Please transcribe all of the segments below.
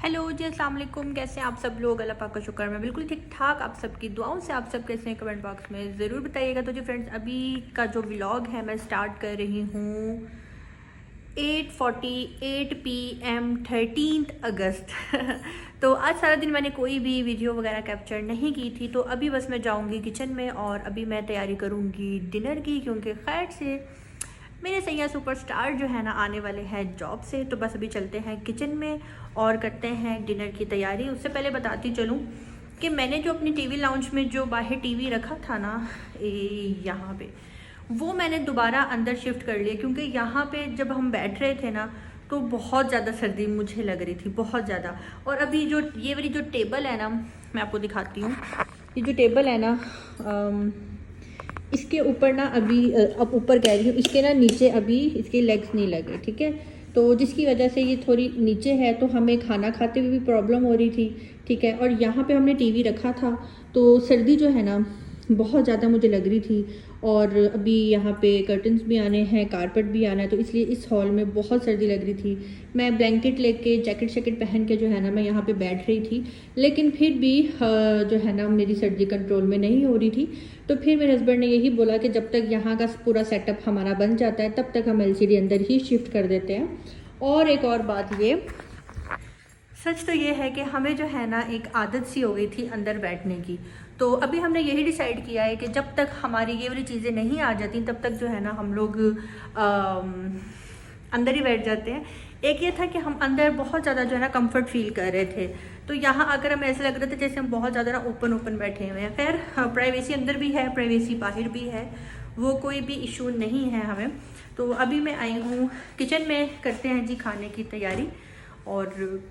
Hello जी, अस्सलाम वालेकुम। कैसे हैं आप सब लोग? अल्लाह पाक का शुक्र, मैं बिल्कुल ठीक ठाक। आप सबकी दुआओं से आप सब कैसे हैं कमेंट बॉक्स में ज़रूर बताइएगा। तो जी फ्रेंड्स, अभी का जो व्लॉग है मैं स्टार्ट कर रही हूँ 8:48 PM 13 अगस्त तो आज सारा दिन मैंने कोई भी वीडियो वगैरह कैप्चर नहीं की थी। तो अभी बस मैं जाऊँगी किचन में और अभी मैं तैयारी करूँगी डिनर की, क्योंकि खैर से मेरे सैया सुपरस्टार जो है ना आने वाले हैं जॉब से। तो बस अभी चलते हैं किचन में और करते हैं डिनर की तैयारी। उससे पहले बताती चलूँ कि मैंने जो अपनी टीवी लाउंज में जो बाहर टीवी रखा था ना, यहाँ पे, वो मैंने दोबारा अंदर शिफ्ट कर लिया, क्योंकि यहाँ पे जब हम बैठ रहे थे ना तो बहुत ज़्यादा सर्दी मुझे लग रही थी, बहुत ज़्यादा। और अभी जो ये वाली जो टेबल है ना, मैं आपको दिखाती हूँ। ये जो टेबल है ना, इसके ऊपर ना अभी अब ऊपर कह रही हूँ, इसके ना नीचे अभी इसके लेग्स नहीं लगे, ठीक है। तो जिसकी वजह से ये थोड़ी नीचे है, तो हमें खाना खाते हुए भी प्रॉब्लम हो रही थी, ठीक है। और यहाँ पे हमने टीवी रखा था, तो सर्दी जो है ना बहुत ज़्यादा मुझे लग रही थी। और अभी यहाँ पे कर्टन्स भी आने हैं, कारपेट भी आना है, तो इसलिए इस हॉल में बहुत सर्दी लग रही थी। मैं ब्लैंकेट लेके जैकेट शैकेट पहन के जो है ना मैं यहाँ पे बैठ रही थी, लेकिन फिर भी जो है ना मेरी सर्दी कंट्रोल में नहीं हो रही थी। तो फिर मेरे हस्बैंड ने यही बोला कि जब तक यहाँ का पूरा सेटअप हमारा बन जाता है तब तक हम एलसीडी अंदर ही शिफ्ट कर देते हैं। और एक और बात, ये सच तो ये है कि हमें जो है ना एक आदत सी हो गई थी अंदर बैठने की। तो अभी हमने यही डिसाइड किया है कि जब तक हमारी ये वाली चीज़ें नहीं आ जाती तब तक जो है ना हम लोग अंदर ही बैठ जाते हैं। एक ये था कि हम अंदर बहुत ज़्यादा जो है ना कंफर्ट फील कर रहे थे, तो यहाँ आकर हमें ऐसा लग रहा था जैसे हम बहुत ज़्यादा ना ओपन ओपन बैठे हुए हैं। खैर प्राइवेसी अंदर भी है, प्राइवेसी बाहर भी है, वो कोई भी इशू नहीं है हमें। तो अभी मैं आई हूँ किचन में, करते हैं जी खाने की तैयारी। और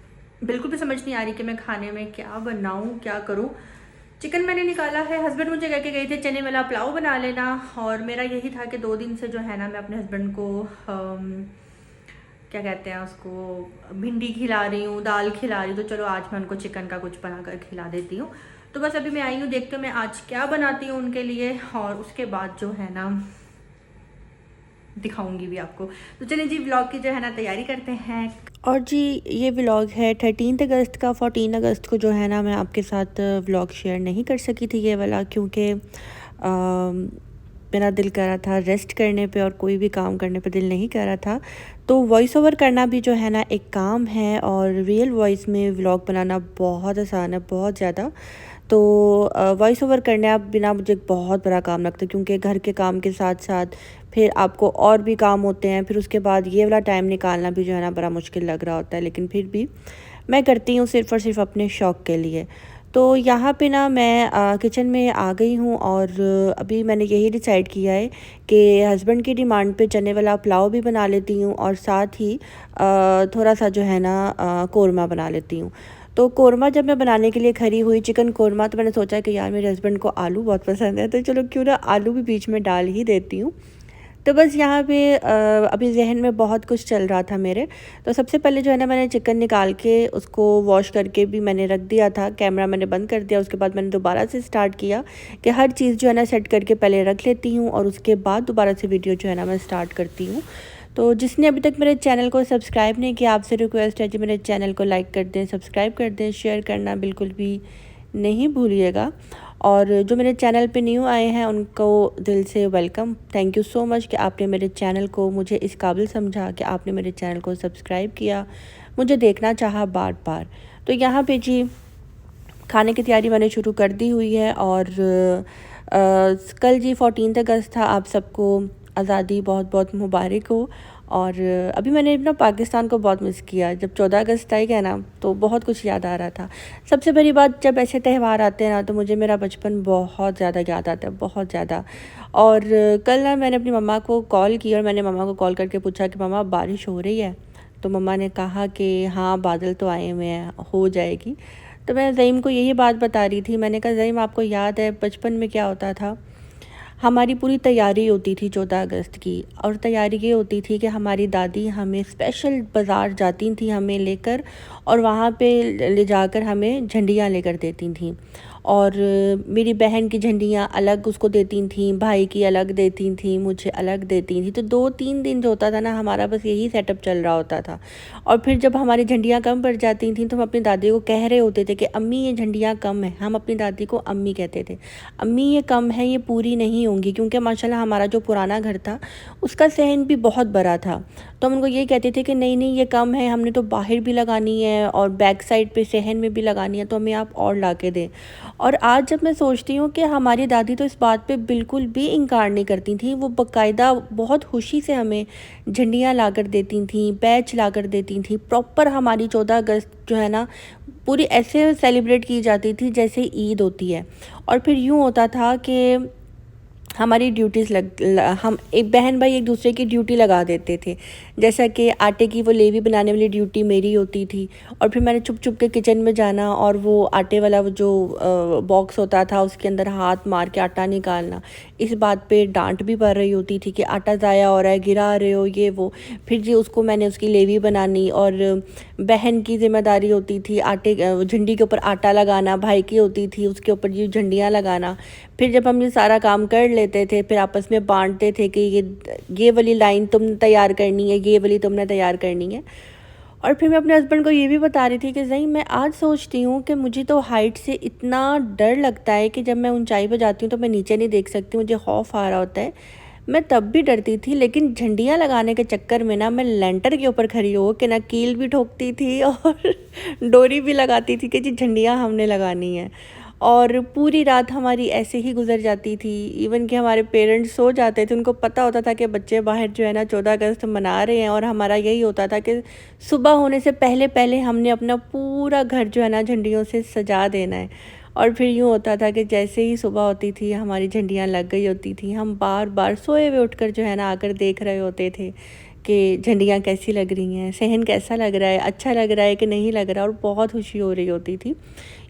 बिल्कुल भी समझ नहीं आ रही कि मैं खाने में क्या बनाऊँ, क्या करूँ। चिकन मैंने निकाला है, हस्बैंड मुझे कह के गए थे चने वाला पुलाव बना लेना, और मेरा यही था कि 2 दिन से जो है ना मैं अपने हस्बैंड को क्या कहते हैं उसको, भिंडी खिला रही हूँ, दाल खिला रही हूँ। तो चलो आज मैं उनको चिकन का कुछ बना कर खिला देती हूँ। तो बस अभी मैं आई हूँ, देखते हूँ मैं आज क्या बनाती हूँ उनके लिए, और उसके बाद जो है ना दिखाऊंगी भी आपको। तो चलिए जी व्लॉग की जो है ना तैयारी करते हैं। और जी ये व्लॉग है 13 अगस्त का। 14 अगस्त को जो है ना मैं आपके साथ व्लॉग शेयर नहीं कर सकी थी ये वाला, क्योंकि मेरा दिल कर रहा था रेस्ट करने पे और कोई भी काम करने पे दिल नहीं कर रहा था। तो वॉइस ओवर करना भी जो है ना एक काम है, और रियल वॉइस में व्लॉग बनाना बहुत आसान है, बहुत ज़्यादा। तो वॉइस ओवर करने आप बिना मुझे बहुत बड़ा काम लगता है, क्योंकि घर के काम के साथ साथ फिर आपको और भी काम होते हैं, फिर उसके बाद ये वाला टाइम निकालना भी जो है ना बड़ा मुश्किल लग रहा होता है। लेकिन फिर भी मैं करती हूँ सिर्फ़ और सिर्फ अपने शौक़ के लिए। तो यहाँ पे ना मैं किचन में आ गई हूँ, और अभी मैंने यही डिसाइड किया है कि हस्बैंड की डिमांड पे चने वाला पुलाव भी बना लेती हूँ, और साथ ही थोड़ा सा जो है ना कोरमा बना लेती हूँ। तो कोरमा जब मैं बनाने के लिए खड़ी हुई, चिकन कोरमा, तो मैंने सोचा कि यार मेरे हस्बैंड को आलू बहुत पसंद है, तो चलो क्यों ना आलू भी बीच में डाल ही देती हूँ। तो बस यहाँ पे अभी जहन में बहुत कुछ चल रहा था मेरे। तो सबसे पहले जो है ना मैंने चिकन निकाल के उसको वॉश करके भी मैंने रख दिया था, कैमरा मैंने बंद कर दिया। उसके बाद मैंने दोबारा से स्टार्ट किया कि हर चीज़ जो है ना सेट करके पहले रख लेती हूँ, और उसके बाद दोबारा से वीडियो जो है ना मैं स्टार्ट करती हूँ। तो जिसने अभी तक मेरे चैनल को सब्सक्राइब नहीं किया, आपसे रिक्वेस्ट है जी मेरे चैनल को लाइक कर दें, सब्सक्राइब कर दें, शेयर करना बिल्कुल भी नहीं भूलिएगा। और जो मेरे चैनल पे न्यू आए हैं उनको दिल से welcome. Thank you so much कि आपने मेरे चैनल को मुझे इस काबिल समझा कि आपने मेरे चैनल को सब्सक्राइब किया, मुझे देखना चाहा बार बार। तो यहाँ पे जी खाने की तैयारी मैंने शुरू कर दी हुई है। और कल जी 14 अगस्त था, आप सबको आज़ादी बहुत बहुत मुबारक हो। और अभी मैंने ना पाकिस्तान को बहुत मिस किया। जब 14 अगस्त आई गया ना तो बहुत कुछ याद आ रहा था। सबसे बड़ी बात, जब ऐसे त्यौहार आते हैं ना तो मुझे मेरा बचपन बहुत ज़्यादा याद आता है, बहुत ज़्यादा। और कल ना मैंने अपनी मम्मा को कॉल की, और मैंने मम्मा को कॉल करके पूछा कि मम्मा बारिश हो रही है? तो मम्मा ने कहा कि हाँ बादल तो आए हुए हैं, हो जाएगी। तो मैं ज़ईम को यही बात बता रही थी। मैंने कहा ज़ईम आपको याद है बचपन में क्या होता था? हमारी पूरी तैयारी होती थी 14 अगस्त की, और तैयारी ये होती थी कि हमारी दादी हमें स्पेशल बाज़ार जाती थी हमें लेकर, और वहाँ पे ले जाकर हमें झंडियाँ लेकर देती थीं। और मेरी बहन की झंडियाँ अलग उसको देती थीं, भाई की अलग देती थीं, मुझे अलग देती थी। तो 2-3 दिन जो होता था ना, हमारा बस यही सेटअप चल रहा होता था। और फिर जब हमारी झंडियाँ कम पड़ जाती थीं तो हम अपनी दादी को कह रहे होते थे कि अम्मी ये झंडियाँ कम है। हम अपनी दादी को अम्मी कहते थे, अम्मी ये कम है, ये पूरी नहीं होंगी, क्योंकि माशाल्लाह हमारा जो पुराना घर था उसका सहन भी बहुत बड़ा था। तो हम उनको ये कहते थे कि नहीं नहीं ये कम है, हमने तो बाहर भी लगानी है और बैक साइड पे सहन में भी लगानी है, तो हमें आप और ला के दें। और आज जब मैं सोचती हूँ कि हमारी दादी तो इस बात पे बिल्कुल भी इनकार नहीं करती थी, वो बाकायदा बहुत खुशी से हमें झंडियाँ ला कर देती थी, बैच ला कर देती थी। प्रॉपर हमारी 14 अगस्त जो है ना पूरी ऐसे सेलिब्रेट की जाती थी जैसे ईद होती है। और फिर यूँ होता था कि हमारी ड्यूटीज़ हम एक बहन भाई एक दूसरे की ड्यूटी लगा देते थे। जैसा कि आटे की वो लेवी बनाने वाली ड्यूटी मेरी होती थी, और फिर मैंने चुप चुप के किचन में जाना और वो आटे वाला वो जो बॉक्स होता था उसके अंदर हाथ मार के आटा निकालना। इस बात पे डांट भी पड़ रही होती थी कि आटा ज़ाया हो रहा है, गिरा रहे हो, ये वो। फिर जी उसको मैंने उसकी लेवी बनानी, और बहन की जिम्मेदारी होती थी झंडी के ऊपर आटा लगाना, भाई की होती थी उसके ऊपर ये झंडियाँ लगाना। फिर जब हम ये सारा काम कर लेते थे फिर आपस में बांटते थे कि ये वाली लाइन तुमने तैयार करनी है, ये वाली तुमने तैयार करनी है। और फिर मैं अपने हस्बैंड को ये भी बता रही थी कि नहीं, मैं आज सोचती हूँ कि मुझे तो हाइट से इतना डर लगता है कि जब मैं ऊंचाई पर जाती हूँ तो मैं नीचे नहीं देख सकती, मुझे खौफ आ रहा होता है। मैं तब भी डरती थी, लेकिन झंडियाँ लगाने के चक्कर में ना मैं लेंटर के ऊपर खड़ी हो के ना कील भी ठोकती थी और डोरी भी लगाती थी कि जी झंडियाँ हमने लगानी है। और पूरी रात हमारी ऐसे ही गुजर जाती थी। इवन कि हमारे पेरेंट्स सो जाते थे, उनको पता होता था कि बच्चे बाहर जो है ना 14 अगस्त मना रहे हैं, और हमारा यही होता था कि सुबह होने से पहले पहले हमने अपना पूरा घर जो है ना झंडियों से सजा देना है। और फिर यूँ होता था कि जैसे ही सुबह होती थी हमारी झंडियाँ लग गई होती थी, हम बार बार सोए हुए उठकर जो है ना आकर देख रहे होते थे कि झंडियाँ कैसी लग रही हैं, सहन कैसा लग रहा है, अच्छा लग रहा है कि नहीं लग रहा, और बहुत खुशी हो रही होती थी।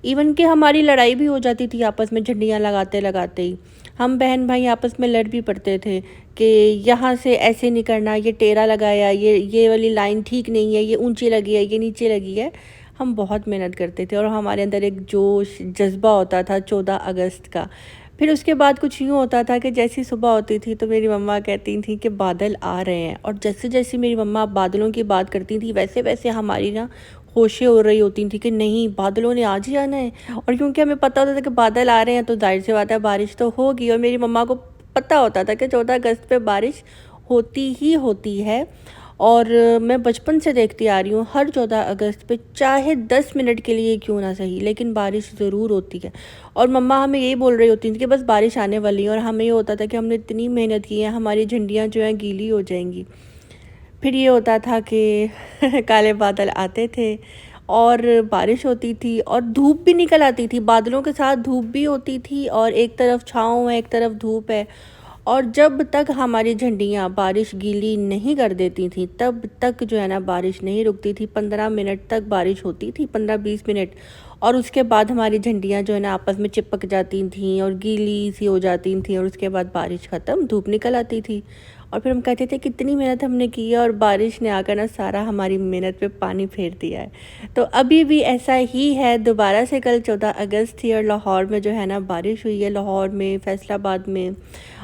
इवन कि हमारी लड़ाई भी हो जाती थी आपस में झंडियाँ लगाते लगाते ही। हम बहन भाई आपस में लड़ भी पड़ते थे कि यहाँ से ऐसे नहीं करना, ये टेढ़ा लगाया, ये वाली लाइन ठीक नहीं है, ये ऊंची लगी है, ये नीचे लगी है। हम बहुत मेहनत करते थे और हमारे अंदर एक जोश जज्बा होता था 14 अगस्त का। फिर उसके बाद कुछ यूँ होता था कि जैसी सुबह होती थी तो मेरी मम्मा कहती थी कि बादल आ रहे हैं, और जैसे जैसे मेरी मम्मा बादलों की बात करती थी वैसे वैसे हमारी ना होशें हो रही होती थी कि नहीं बादलों ने आज ही आना है। और क्योंकि हमें पता होता था कि बादल आ रहे हैं तो जाहिर सी बात है बारिश तो होगी, और मेरी मम्मा को पता होता था कि 14 अगस्त पे बारिश होती ही होती है। और मैं बचपन से देखती आ रही हूँ हर 14 अगस्त पे चाहे 10 मिनट के लिए क्यों ना सही, लेकिन बारिश ज़रूर होती है। और मम्मा हमें यही बोल रही होती थी कि बस बारिश आने वाली है, और हमें ये होता था कि हमने इतनी मेहनत की है, हमारी झंडियाँ जो हैं गीली हो जाएंगी। फिर ये होता था कि काले बादल आते थे और बारिश होती थी और धूप भी निकल आती थी, बादलों के साथ धूप भी होती थी, और एक तरफ छाँव है एक तरफ धूप है। और जब तक हमारी झंडियाँ बारिश गीली नहीं कर देती थी तब तक जो है ना बारिश नहीं रुकती थी। 15 मिनट तक बारिश होती थी, 15-20 मिनट, और उसके बाद हमारी झंडियाँ जो है ना आपस में चिपक जाती थी और गीली सी हो जाती थी, और उसके बाद बारिश ख़त्म, धूप निकल आती थी। और फिर हम कहते थे कितनी मेहनत हमने की है, और बारिश ने आकर ना सारा हमारी मेहनत पे पानी फेर दिया है। तो अभी भी ऐसा ही है, दोबारा से कल 14 अगस्त थी और लाहौर में जो है ना बारिश हुई है, लाहौर में, फैसलाबाद में।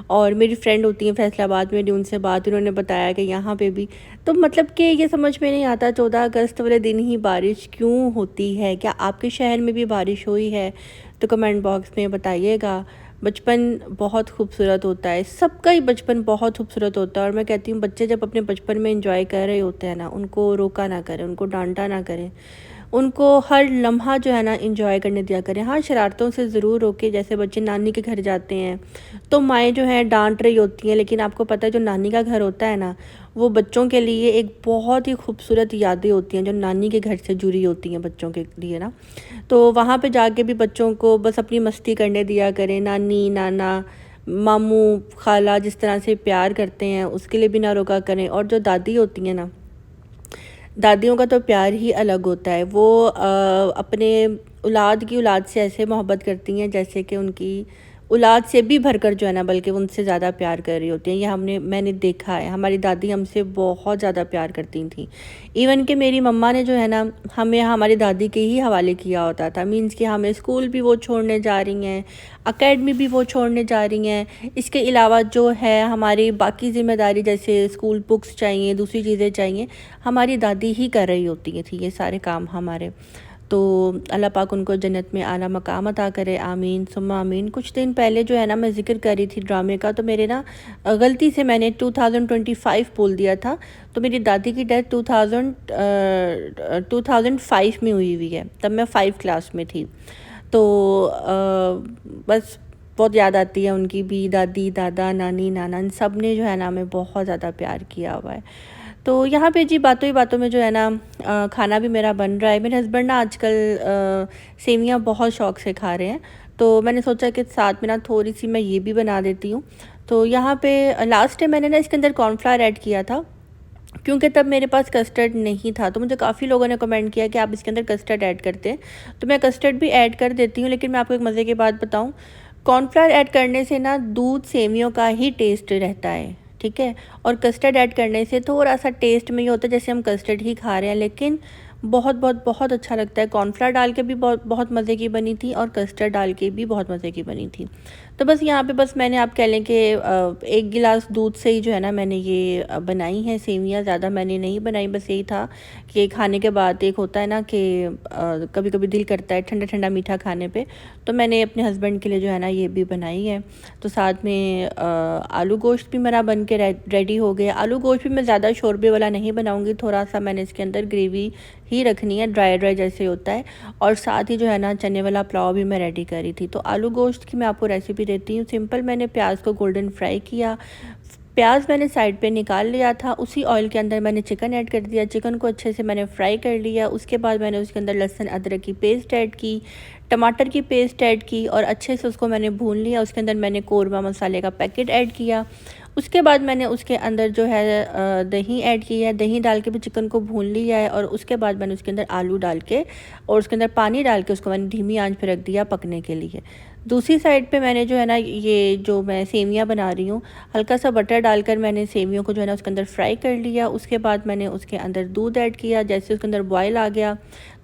और मेरी फ्रेंड होती हैं फैसलाबाद में, उनसे बात उन्होंने बताया कि यहाँ पे भी। तो मतलब कि ये समझ में नहीं आता 14 अगस्त वाले दिन ही बारिश क्यों होती है। क्या आपके शहर में भी बारिश हुई है? तो कमेंट बॉक्स में बताइएगा। बचपन बहुत खूबसूरत होता है, सबका ही बचपन बहुत खूबसूरत होता है। और मैं कहती हूँ बच्चे जब अपने बचपन में एंजॉय कर रहे होते हैं ना, उनको रोका ना करें, उनको डांटा ना करें, उनको हर लम्हा जो है ना इंजॉय करने दिया करें। हाँ, शरारतों से ज़रूर रोके। जैसे बच्चे नानी के घर जाते हैं तो माएँ जो हैं डांट रही होती हैं, लेकिन आपको पता है जो नानी का घर होता है ना, वो बच्चों के लिए एक बहुत ही खूबसूरत यादें होती हैं जो नानी के घर से जुड़ी होती हैं बच्चों के लिए ना। तो वहाँ पे जाके भी बच्चों को बस अपनी मस्ती करने दिया करें। नानी नाना मामू खाला जिस तरह से प्यार करते हैं उसके लिए भी ना रोका करें। और जो दादी होती हैं ना, दादियों का तो प्यार ही अलग होता है। वो अपने औलाद की औलाद से ऐसे मोहब्बत करती हैं जैसे कि उनकी औलाद से भी भरकर जो है ना, बल्कि उनसे ज़्यादा प्यार कर रही होती हैं। ये मैंने देखा है, हमारी दादी हमसे बहुत ज़्यादा प्यार करती थी। इवन कि मेरी मम्मा ने जो है ना, हमें हमारी दादी के ही हवाले किया होता था। मीन्स कि हमें स्कूल भी वो छोड़ने जा रही हैं, अकेडमी भी वो छोड़ने जा रही हैं। इसके अलावा जो है हमारी बाकी ज़िम्मेदारी, जैसे स्कूल बुक्स चाहिए, दूसरी चीज़ें चाहिए, हमारी दादी ही कर रही होती थी ये सारे काम हमारे। तो अल्लाह पाक उनको जन्नत में आला मकाम अता करे, आमीन सुम्मा आमीन। कुछ दिन पहले जो है ना, मैं ज़िक्र कर रही थी ड्रामे का, तो मेरे ना गलती से मैंने 2025 बोल दिया था। तो मेरी दादी की डेथ 2005 में हुई है, तब मैं 5 क्लास में थी। तो बस बहुत याद आती है उनकी भी। दादी, दादा, नानी, नाना, इन सब ने जो है ना हमें बहुत ज़्यादा प्यार किया हुआ है। तो यहाँ पे जी बातों ही बातों में जो है ना, खाना भी मेरा बन रहा है। मेरे हस्बैंड ना आजकल सेवियाँ बहुत शौक़ से खा रहे हैं, तो मैंने सोचा कि साथ में ना थोड़ी सी मैं ये भी बना देती हूँ। तो यहाँ पे लास्ट टाइम मैंने ना इसके अंदर कॉर्नफ्लावर ऐड किया था, क्योंकि तब मेरे पास कस्टर्ड नहीं था। तो मुझे काफ़ी लोगों ने कमेंट किया कि आप इसके अंदर कस्टर्ड ऐड करते हैं, तो मैं कस्टर्ड भी ऐड कर देती हूँ। लेकिन मैं आपको एक मज़े की बात बताऊँ, कॉर्नफ्लावर ऐड करने से ना दूध सेवियों का ही टेस्ट रहता है, ठीक है। और कस्टर्ड ऐड करने से थोड़ा सा टेस्ट में ये होता है जैसे हम कस्टर्ड ही खा रहे हैं, लेकिन बहुत बहुत बहुत अच्छा लगता है। कॉर्नफ्लावर डाल के भी बहुत बहुत मज़े की बनी थी, और कस्टर्ड डाल के भी बहुत मज़े की बनी थी। तो बस यहाँ पे बस मैंने, आप कह लें कि 1 गिलास दूध से ही जो है ना मैंने ये बनाई हैं सेवियाँ। ज़्यादा मैंने नहीं बनाई, बस यही था कि खाने के बाद एक होता है ना कि कभी कभी दिल करता है ठंडा ठंडा मीठा खाने पे, तो मैंने अपने हस्बैंड के लिए जो है ना ये भी बनाई है। तो साथ में आलू गोश्त भी मेरा बन के रेडी हो गया। आलू गोश्त भी मैं ज़्यादा शोरबे वाला नहीं बनाऊँगी, थोड़ा सा मैंने इसके अंदर ग्रेवी ही रखनी है, ड्राई ड्राई जैसे होता है। और साथ ही जो है ना चने वाला पुलाव भी मैं रेडी करी थी। तो आलू गोश्त की मैं आपको रेसिपी देती हूँ। सिंपल, मैंने प्याज को गोल्डन फ्राई किया, प्याज मैंने साइड पे निकाल लिया था। उसी ऑयल के अंदर मैंने चिकन ऐड कर दिया, चिकन को अच्छे से मैंने फ्राई कर लिया। उसके बाद मैंने उसके अंदर लहसुन अदरक की पेस्ट ऐड की, टमाटर की पेस्ट ऐड की, और अच्छे से उसको मैंने भून लिया। उसके अंदर मैंने कोरमा मसाले का पैकेट ऐड किया। उसके बाद मैंने उसके अंदर जो है दही ऐड की है, दही डाल के भी चिकन को भून लिया है। और उसके बाद मैंने उसके अंदर आलू डाल के और उसके अंदर पानी डाल के उसको मैंने धीमी आंच पे रख दिया पकने के लिए। दूसरी साइड पे मैंने जो है ना, ये जो मैं सेवियां बना रही हूँ, हल्का सा बटर डालकर मैंने सेवियों को जो है ना उसके अंदर फ्राई कर लिया। उसके बाद मैंने उसके अंदर दूध ऐड किया। जैसे उसके अंदर बॉयल आ गया,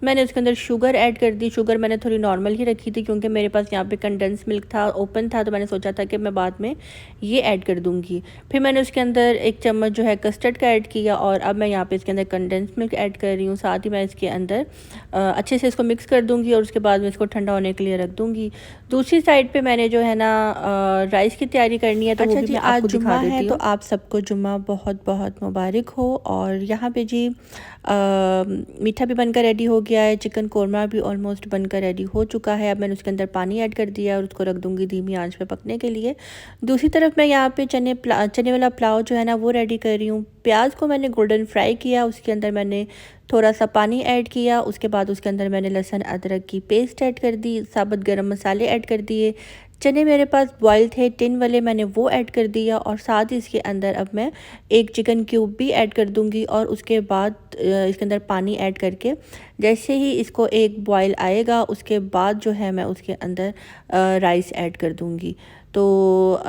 मैंने उसके अंदर शुगर ऐड कर दी। शुगर मैंने थोड़ी नॉर्मल ही रखी थी, क्योंकि मेरे पास यहाँ पे कंडेंस मिल्क था, ओपन था, तो मैंने सोचा था कि मैं बाद में ये ऐड कर दूँगी। फिर मैंने उसके अंदर 1 चम्मच जो है कस्टर्ड का ऐड किया, और अब मैं यहाँ पे इसके अंदर कंडेंस मिल्क ऐड कर रही हूँ। साथ ही मैं इसके अंदर अच्छे से इसको मिक्स कर दूँगी, और उसके बाद में इसको ठंडा होने के लिए रख दूँगी। दूसरी साइड पे मैंने जो है ना राइस की तैयारी करनी है, तो अच्छा वो भी जी, मैं आज आपको जुम्मा दिखा देती है, हूँ। तो आप सबको जुम्मा बहुत बहुत मुबारक हो। और यहाँ पे जी मीठा भी बनकर रेडी हो गया है, चिकन कोरमा भी ऑलमोस्ट बनकर रेडी हो चुका है। अब मैंने उसके अंदर पानी ऐड कर दिया और उसको रख दूँगी धीमी आंच पे पकने के लिए। दूसरी तरफ मैं यहाँ पे चने वाला पुलाव जो है ना वो रेडी कर रही हूँ। प्याज को मैंने गोल्डन फ्राई किया, उसके अंदर मैंने थोड़ा सा पानी ऐड किया। उसके बाद उसके अंदर मैंने लहसुन अदरक की पेस्ट ऐड कर दी, साबुत गरम मसाले ऐड कर दिए। चने मेरे पास बॉयल थे टिन वाले, मैंने वो ऐड कर दिया। और साथ ही इसके अंदर अब मैं 1 चिकन क्यूब भी ऐड कर दूंगी। और उसके बाद इसके अंदर पानी ऐड करके जैसे ही इसको एक बॉयल आएगा, उसके बाद जो है मैं उसके अंदर राइस ऐड कर दूंगी। तो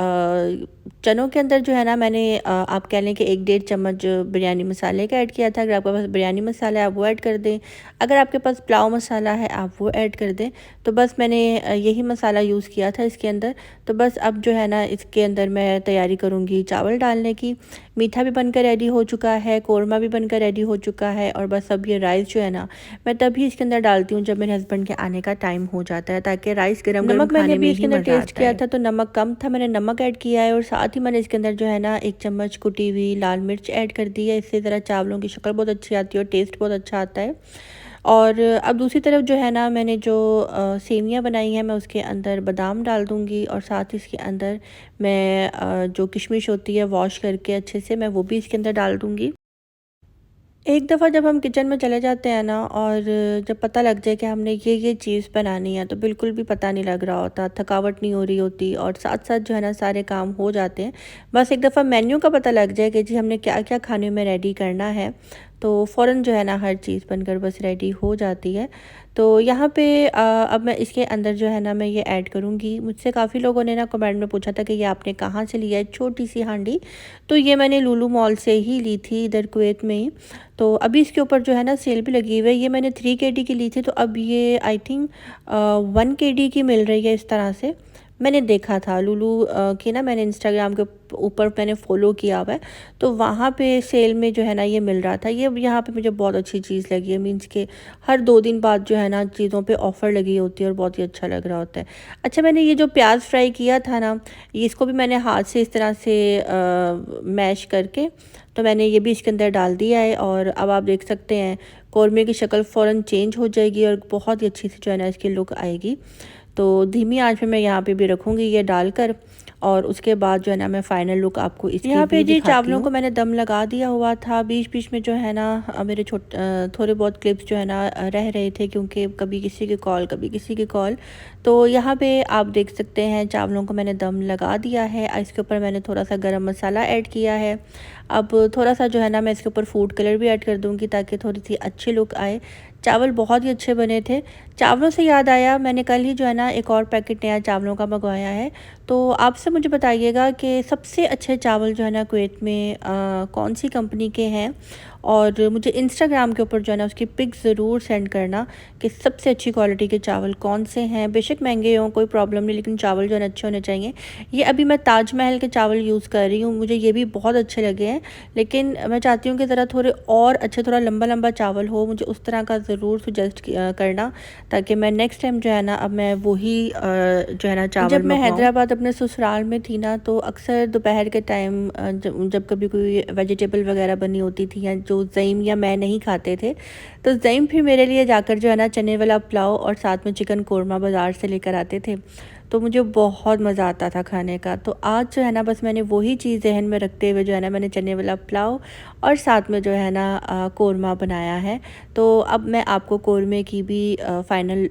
चनों के अंदर जो है ना मैंने आप कह लें कि 1-1.5 चम्मच बिरयानी मसाले का ऐड किया था। अगर आपके पास बिरयानी मसाला है आप वो ऐड कर दें, अगर आपके पास पुलाव मसाला है आप वो ऐड कर दें। तो बस मैंने यही मसाला यूज़ किया था इसके अंदर। तो बस अब जो है ना इसके अंदर मैं तैयारी करूँगी चावल डालने की। मीठा भी बनकर रेडी हो चुका है, कोरमा भी बनकर रेडी हो चुका है, और बस अब ये राइस जो है ना मैं तभी इसके अंदर डालती हूँ जब मेरे हस्बैंड के आने का टाइम हो जाता है, ताकि राइस गरम गरम खाने में ही मज़ा आता है। था तो नमक कम था, मैंने नमक ऐड किया है। और साथ ही मैंने इसके अंदर जो है ना 1 चम्मच कुटी हुई लाल मिर्च ऐड कर दी है। इससे ज़रा चावलों की शक्ल बहुत अच्छी आती है और टेस्ट बहुत अच्छा आता है। और अब दूसरी तरफ जो है ना मैंने जो सेवियां बनाई हैं मैं उसके अंदर बादाम डाल दूंगी, और साथ ही इसके अंदर मैं जो किशमिश होती है वॉश करके अच्छे से मैं वो भी इसके अंदर डाल दूंगी। एक दफ़ा जब हम किचन में चले जाते हैं ना, और जब पता लग जाए कि हमने ये चीज़ बनानी है, तो बिल्कुल भी पता नहीं लग रहा होता, थकावट नहीं हो रही होती, और साथ साथ जो है ना सारे काम हो जाते हैं। बस एक दफ़ा मेन्यू का पता लग जाए कि जी हमने क्या क्या खाने में रेडी करना है, तो फ़ौरन जो है ना हर चीज़ बनकर बस रेडी हो जाती है। तो यहाँ पे अब मैं इसके अंदर जो है ना मैं ये ऐड करूँगी। मुझसे काफ़ी लोगों ने ना कमेंट में पूछा था कि ये आपने कहाँ से लिया है छोटी सी हांडी। तो ये मैंने लुलु मॉल से ही ली थी इधर कुवैत में ही। तो अभी इसके ऊपर जो है ना सेल भी लगी हुई है। ये मैंने 3 केडी की ली थी, तो अब ये आई थिंक 1 केडी की मिल रही है इस तरह से। मैंने देखा था लुलु की ना, मैंने इंस्टाग्राम के ऊपर मैंने फ़ॉलो किया हुआ है, तो वहाँ पे सेल में जो है ना ये मिल रहा था। ये यहाँ पे मुझे बहुत अच्छी चीज़ लगी है, मीन्स के हर 2 दिन बाद जो है ना चीज़ों पे ऑफ़र लगी होती है और बहुत ही अच्छा लग रहा होता है। अच्छा, मैंने ये जो प्याज फ्राई किया था ना, इसको भी मैंने हाथ से इस तरह से मैश करके तो मैंने ये भी इसके अंदर डाल दिया है। और अब आप देख सकते हैं कौरमे की शक्ल फ़ौरन चेंज हो जाएगी और बहुत ही अच्छी सी जो है ना इसकी लुक आएगी। तो धीमी आंच में मैं यहाँ पे भी रखूँगी ये डालकर, और उसके बाद जो है ना मैं फ़ाइनल लुक आपको इसकी यहाँ पे जी चावलों को मैंने दम लगा दिया हुआ था। बीच बीच में जो है ना मेरे थोड़े बहुत क्लिप्स जो है ना रह रहे थे, क्योंकि कभी किसी की कॉल कभी किसी की कॉल। तो यहाँ पे आप देख सकते हैं चावलों को मैंने दम लगा दिया है। इसके ऊपर मैंने थोड़ा सा गरम मसाला ऐड किया है। अब थोड़ा सा जो है ना मैं इसके ऊपर फूड कलर भी ऐड कर दूँगी ताकि थोड़ी सी अच्छी लुक आए। चावल बहुत ही अच्छे बने थे। चावलों से याद आया, मैंने कल ही जो है ना एक और पैकेट नया चावलों का मंगवाया है। तो आपसे मुझे बताइएगा कि सबसे अच्छे चावल जो है ना कुवैत में कौन सी कंपनी के हैं, और मुझे इंस्टाग्राम के ऊपर जो है ना उसकी पिक ज़रूर सेंड करना कि सबसे अच्छी क्वालिटी के चावल कौन से हैं। बेशक महंगे हों कोई प्रॉब्लम नहीं, लेकिन चावल जो है ना अच्छे होने चाहिए। ये अभी मैं ताजमहल के चावल यूज़ कर रही हूँ, मुझे ये भी बहुत अच्छे लगे हैं, लेकिन मैं चाहती हूँ कि ज़रा थोड़े और अच्छे, थोड़ा लंबा लंबा चावल हो। मुझे उस तरह का ज़रूर सुजेस्ट करना, ताकि मैं नेक्स्ट टाइम जो है ना अब मैं वही जो है ना चावल जब मैं हैदराबाद अपने ससुराल में थी ना, तो अक्सर दोपहर के टाइम जब कभी कोई वेजिटेबल वगैरह बनी होती थी या जो ज़ईम या मैं नहीं खाते थे, तो ज़ईम फिर मेरे लिए जाकर जो है ना चने वाला पुलाव और साथ में चिकन कोरमा बाज़ार से लेकर आते थे। तो मुझे बहुत मज़ा आता था खाने का। तो आज जो है ना बस मैंने वही चीज़ ज़हन में रखते हुए जो है ना मैंने चने वाला पुलाव और साथ में जो है ना कोरमा बनाया है। तो अब मैं आपको कोरमे की भी फ़ाइनल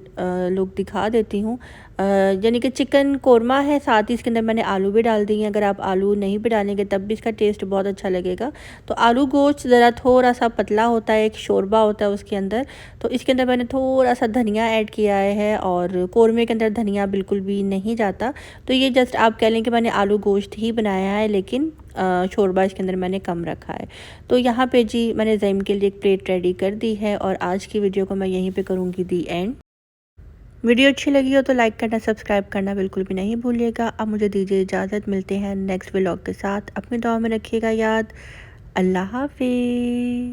लुक दिखा देती हूँ। यानी कि चिकन कोरमा है, साथ ही इसके अंदर मैंने आलू भी डाल दिए हैं। अगर आप आलू नहीं भी डालेंगे तब भी इसका टेस्ट बहुत अच्छा लगेगा। तो आलू गोश्त ज़रा थोड़ा सा पतला होता है, एक शोरबा होता है उसके अंदर। तो इसके अंदर मैंने थोड़ा सा धनिया ऐड किया है, और कोरमे के अंदर धनिया बिल्कुल भी नहीं जाता। तो ये जस्ट आप कह लें कि मैंने आलू गोश्त ही बनाया है, लेकिन शोरबा इसके अंदर मैंने कम रखा है। तो यहाँ पे जी मैंने ज़ईम के लिए एक प्लेट रेडी कर दी है, और आज की वीडियो को मैं यहीं पे करूँगी दी एंड। वीडियो अच्छी लगी हो तो लाइक करना, सब्सक्राइब करना बिल्कुल भी नहीं भूलिएगा। अब मुझे दीजिए इजाज़त, मिलते हैं नेक्स्ट व्लॉग के साथ। अपनी दुआ में रखिएगा याद। अल्लाह हाफिज़।